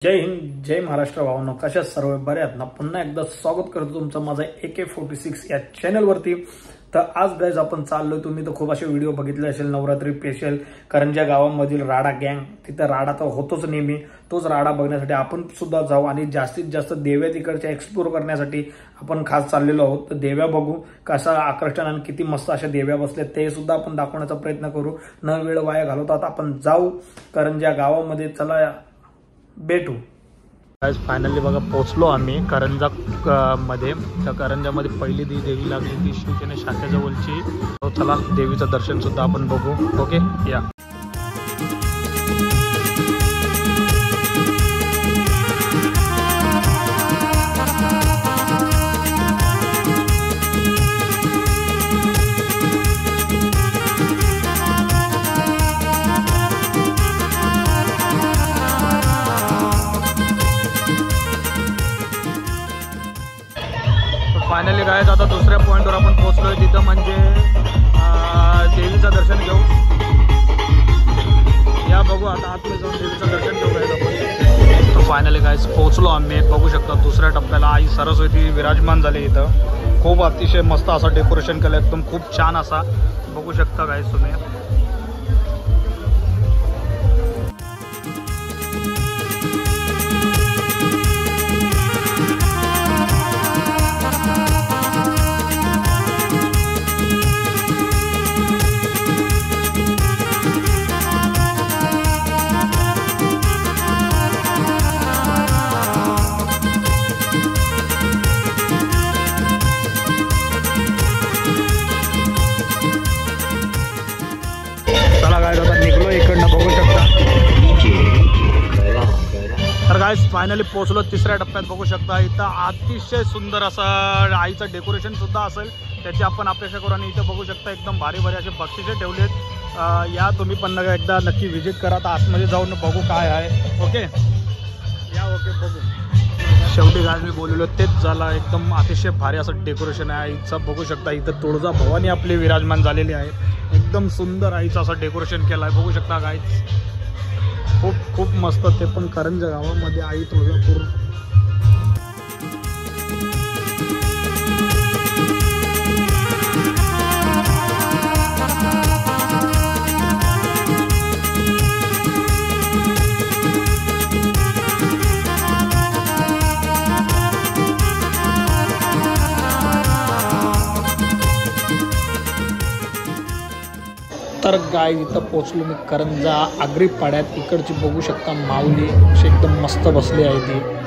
जय हिंद, जय महाराष्ट्र भावनो. कशा सर्व बरे आहेत ना. पुन्हा एकदा स्वागत करतो तुमचं माझं AK46 या चॅनलवरती. तर आज गाइस आपण चाललोय, तुम्ही तर खूप असे व्हिडिओ बघितले असेल नवरात्री स्पेशल करंजा गावामधील राडा गँग. तिथं राडा तर होतोच नेहमी, तोच राडा बघण्यासाठी आपण सुद्धा जाऊ आणि जास्तीत जास्त देव्या तिकडच्या एक्सप्लोर करण्यासाठी आपण खास चाललेलो आहोत. तर देव्या बघू कसा आकर्षण आणि किती मस्त अशा देव्या बसल्या ते सुद्धा आपण दाखवण्याचा प्रयत्न करू. न वेळ वाया घालवता आपण जाऊ करंजा गावामध्ये. चला भेटू. फायनली बघा पोहोचलो आम्ही करंजा मध्ये. त्या करंजामध्ये पहिली देवी लागली ती शिवसेना शाखेजवळची. चला देवीचं दर्शन सुद्धा आपण बघू. ओके या. फायनली गाइस आता दुसऱ्या पॉइंटवर आपण पोहोचलोय. तिथं म्हणजे देवीचं दर्शन घेऊ. या बघू आता आतमध्ये जाऊन देवीचं दर्शन घेऊ गाइस आपण. तर फायनली गाइस पोहोचलो आम्ही. बघू शकता दुसऱ्या टप्प्याला आई सरस्वती विराजमान झाली. इथं खूप अतिशय मस्त असं डेकोरेशन केलं, एकदम खूप छान असा. बघू शकता गाइस तुम्ही. निघलो इकडनं, बघू शकता. तर गाइस फायनली पोहोचलो तिसऱ्या टप्प्यात. बघू शकता इथं अतिशय सुंदर असं आईचं डेकोरेशन सुद्धा असेल, त्याची आपण अपेक्षा करू. आणि इथं बघू शकता एकदम भारी भारी असे बक्षिसे ठेवलेत. या तुम्ही पण एकदा नक्की व्हिजिट करा. तर आतमध्ये जाऊन बघू काय आहे. ओके या. ओके बघू. शेवटी गाइस मी बोललेलो तेच झालं. एकदम अतिशय भारी असं डेकोरेशन आहे आईचं. बघू शकता इथं तुळजा भवानी आपली विराजमान झालेली आहे. एकदम सुंदर आईचं असं डेकोरेशन केलं आहे. बघू शकता गाइस खूप खूप मस्त. ते पण करंजा गावामध्ये आई तुळजापूर. तर गाय इथं पोचलो मी करंजा आगरी पाड्यात. इकडची बघू शकता माऊली अशी एकदम मस्त बसली आहे ती.